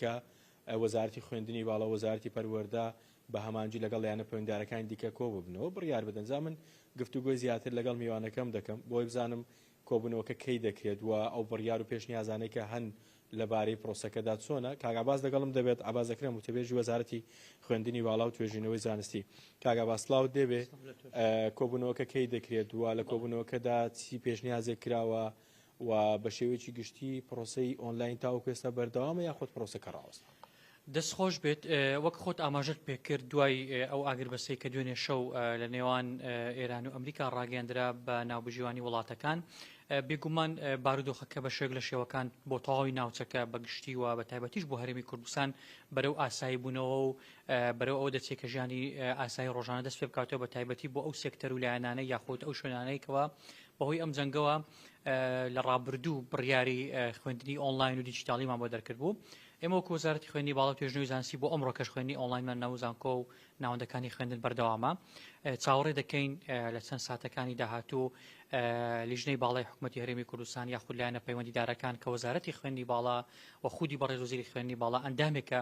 کە وەزارەتی خوێندنی باڵا وەزارەتی پەروەردە بە هەمانجی لەگەڵ یانە پەیوەنددارەکانی دیکە کۆ ببنەوە بڕیار بدەن. جا من گفتوگۆی زیاتر لەگەڵ میوانەکەم دەکەم بۆی بزانم کۆبوونەوەکە کەی دەکرێت و ئەو بڕیار و پێشنیازانەی کە هەن لەبارەی پرۆسەکەدا چۆنە. کاگاباز لەگەڵم دەبێت ئابازەکرم و تەبێژی وەزارەتی خوێندنی باڵا و توێژینەوەی زانستی. کاگاباز سڵاو دەبێت کۆبوونەوەکە کەی دەکرێت و لە کۆبوونەوەکەدا چی پێشنیازێک کراوە و بە شێوەیەکی گشتی پرۆسەی ئۆنلاین تاوەکو ئێستا بەردەوامە یاخود پرۆسەکە ڕاوەستە؟ دەستخۆش بێت وەک خۆت ئاماژەت پێکرد دوای ئەو ئاگربەسەی کە دوێنێ شەو لە نێوان ئێران و ئەمریکا ڕاگەاندرا بە ناوبژیوانی وڵاتەکان بێگومان بارودۆخەکە بە شێک لە شێوەکان بۆ تەواوی ناوچەکە بەگشتی و بە تایبەتیش بۆ هەرێمی کوردستان بەرەو ئاسایی بوونەوە و بەرەو ئەو دەچێت کە ژیانی ئاسایی ڕۆژانە دەست پێ بکاتەوە بە تایبەتی بۆ ئەو سێکتەر و لایەنانەی یاخود ئەو شوێنانەیەکەوە بەهۆی ئەم جەنگەوە لە ڕابردوو بڕیاری خوێندنی ئۆنلاین و دیجیتالیمان بۆ دەرکرد بوو. ئێمە وەکو وەزارەتی خوێندنی باڵا و توێژینەوەی زانستی بۆ ئەمڕۆ کەش خوێندنی ئۆنلاینمان ناو زانکۆ و ناوەندەکانی خوێندن بەردەوامە چاوەڕێ دەکەین لە چەند ساتەکانی داهاتوو لیژنەی باڵای حکوومەتی هەرێمی کوردستان یاخود لایەنە پەیوەندیدارەکان کە وەزارەتی خوێندنی باڵا و خودی بەڕێز وەزیری خوێندنی باڵا ئەندامێکە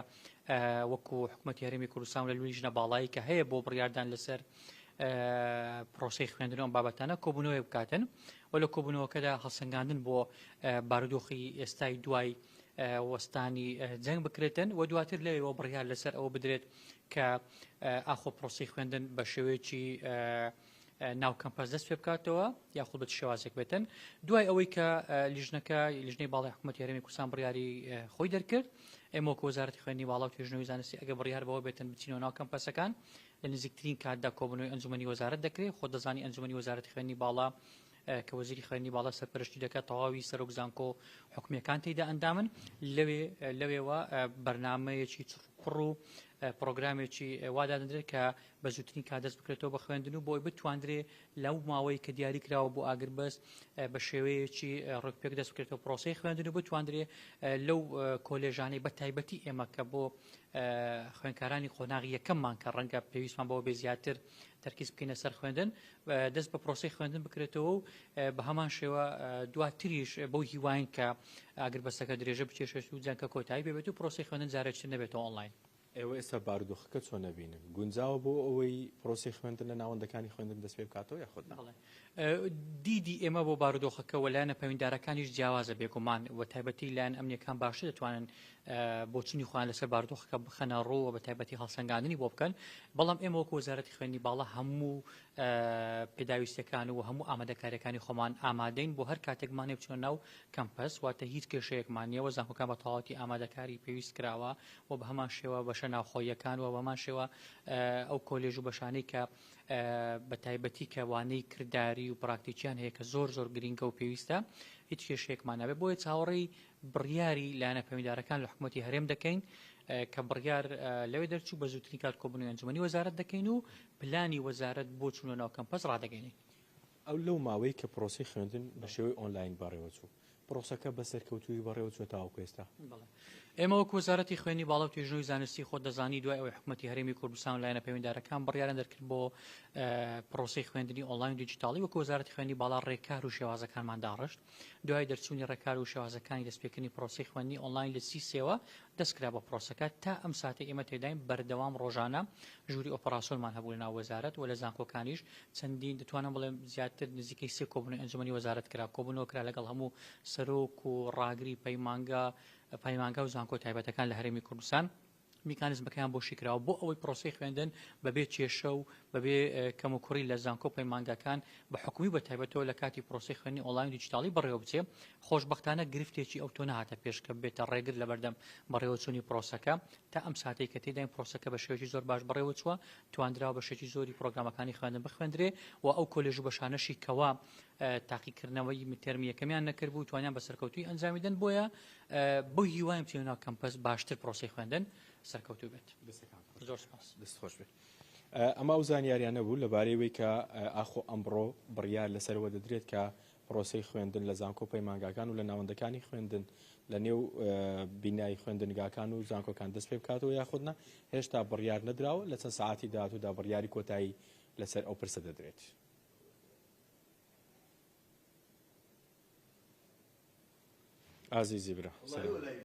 وەکو حکوومەتی هەرێمی کوردستان لە لیژنە باڵایی کە هەیە بۆ بڕیاردان لەسەر پرۆسەی خوێندن ئەم بابەتانە کۆبوونەوەی بکاتن و لە کۆبوونەوەکەدا هەڵسەنگاندن بۆ بارودۆخی ئێستای دوای وەستانی جەنگ بکرێتن و دواتر لەوێەوە بڕیار لەسەر ئەوە بدرێت کە ئاخۆ پرۆسی خوێندن بە شێوەیەکی ناو کەمپەس دەست پێ بکاتەوە یاخود بە شێوازێک بێتن. دوای ئەوەی کە لیژنەی باڵای حکوومەتی هەرێمی کوردستان بڕیاری خۆی دەرکرد ئێمە وەکو وەزارەتی خوێندنی باڵا و توێژینەوەی زانستی ئەگە بڕیار بەوە بێتن بچینەوە ناو کەمپەسەکان لە نزیکترین کاتدا کۆبوونەوەی ئەنجومەنی وەزارەت دەکرێت. خۆ دەزانی ئەنجومەنی وەزارەتی خوێندنی باڵا کە وەزیری خوێندنی باڵا سەرپەرشتی دەکات تەواوی سەرۆک زانکۆ حکومیەکان تێیدا ئەندامن لەوێەوە بەرنامەیەکی چڕ و پرۆگرامێکی وادا دەدرێت کە بە زووترین کات دەست بکرێتەوە بە خوێندن و بۆی بتوانرێ لەو ماوەی کە دیاری کراوە بۆ ئاگربەست بە شێوەیەکی ڕێکپێک دەست بکرێتەوە پرۆسەی خوێندن و بتوانرێ لەو کۆلێژانەی بە تایبەتی ئێمە کە بۆ خوێندکارانی قۆناغی یەکەممان کە ڕەنگە پێویستمان بەوە بێ زیاتر تەرکیز بکەینە سەر خوێندن دەست بە پرۆسەی خوێندن بکرێتەوە و بە هەمان شێوە دواتریش بەو هیواین کە ئاگربەستەکە درێژە بچێشێت و جەنگە کۆتایی بێت و پرۆسەی خوێندن جارێکتر نەبێتەوە ئۆنلاین. ئێوە ئێستا بارودۆخەکە چۆن نەبینن گونجاوە بۆ ئەوەی پرۆسی خوێندن لە ناوەندەکانی خوێندن دەست پێ بکاتەوە یاخود دیدی ئێمە بۆ بارودۆخەکە و لایەنە پەیوەنددارەکانیش جیاوازە بێگومان و تایبەتی لایەن ئەمنیەکان باشتر دەتوانن بۆچنی خۆیان لەسەر بارودۆخەکە بخەنە ڕووە بە تایبەتی هەڵسەنگاندنی بۆ بکەن. بەڵام ئێمە وەکو وەزارەتی خوێندنی باڵا هەموو پێداویستەکان و هەموو ئامادەکاریەکانی خۆمان ئامادەین بۆ هەر کاتێکمانێ بچۆن ناو کەمپەس واتە هیچ کێشەیەکمانیەوە زانکۆکان بە تەواوەتی ئامادەکاری پێویست کراوە و بە هەمان شێوە بەشە ناوخۆیەکان و بەمان شێوە ئەو کۆلێژ و بەشانەی کە بە تایبەتی کەوانەی کردداری و پراکتیکیان هەیە کە زۆر گرینگە و پێویستە هیچ کێشەیەکمان نابێت. بۆیە چاوەڕێی بڕیاری لایەنە پەیوەنددارەکان لە حکوومەتی هەرێم دەکەین کە بڕیار لەوێ دەرچوو بە زووترین کات کۆبوونەوەی ئەنجومەنی وەزارەت دەکەین و پلانی وەزارەت بۆ چوونە ناو کەمپەس ڕادەگەینین. ئەو لەو ماوەی کە پرۆسی خوێندن بە شێوەی ئۆنلاین بەڕێوە چوو پرۆسەکە بەسەرکەوتووی بەڕێوە چوە تاوەکو ئێستا ئێمە وەکو وەزارەتی خوێندنی باڵا و توێژینەوەی زانستی خۆت دەزانی دوای ئەوەی حکوومەتی هەرێمی کوردستان و لایەنە پەیوەنددارەکان بڕیاران دەرکرد بۆ پرۆسەی خوێندنی ئۆنلاین و دیجیتالی وەکو وەزارەتی خوێندنی باڵا ڕێکار و شێوازەکانمان داڕشت. دوای دەرچوونی ڕێکار و شێوازەکانی دەستپێکردنی پرۆسەی خوێندنی ئۆنلاین لە 30 دەستکرا بە پرۆسەکە تا ئەم ساتێ ئێمە تێداین بەردەوام ڕۆژانە ژووری ئۆپەراسیۆنمان هەبوو لە ناو وەزارەت و لە زانکۆکانیش چەندین دەتوانم بڵێم زیاتر نزیکەی 3 کۆبوونەوەی ئەنجومەنی وەزارەت کرا کۆبوونەوە کرا لەگەڵ هەموو سەرۆک و ڕاگری پەیمانگا و زانکۆ تایبەتەکان لە هەرێمی کوردستان میکانیزمەکەیان بۆ شیکراوە بۆ ئەوەی پرۆسەی خوێندن بەبێ کێشە و بەبێ کەموکوڕی لە زانکۆ پەیمانگاکان بە حکومی بە تایبەتەوە لە کاتی پرۆسەی خوێندنی ئۆنلاین دیجیتالی بەڕێوە بچێ. خۆشبەختانە گرفتێکی ئەو تۆ نەهاتە پێش کە بێتە ڕێگر لە بەردەم بەڕێوەچوونی پرۆسەکە تا ئەم ساتەی کە تێداین پرۆسەکە بە شێوەیەکی زۆر باش بەڕێوە چووە توانراوە بە شێوەیەکی زۆری پرۆگرامەکانی خوێندن بخوێندرێ و ئەو کۆلێژ و بەشانەشی کەوا تاقیکردنەوەی تەرمیەکەمیان نەکرد بوو توانیان بە سەرکەوتوی ئەنجامیدەن بۆیە بۆ هیوایم بچێنە ناو کەمپەس باشتر پرۆسەی خوێندن سەرکەوتوو بێت. زۆر سپاس. دەستخۆش بێت. ئەما و زانیاریانە بوو لەبارەی کە ئاخۆ ئەمڕۆ بڕیار لەسەرەوە دەدرێت کە پرۆسەی خوێندن لە زانکۆ پەیمانگاکان و لە ناوەندەکانی خوێندن لە نێو بینایی خوێندنگاکان و زانکۆکان دەست پێ بکاتەوە یاخودنا هێشتا بڕیار نەدراوە لە چەند سەعاتی داهاتوودا بڕیاری کۆتایی لەسەر ئەو پرسە دەدرێت. عزیزی برا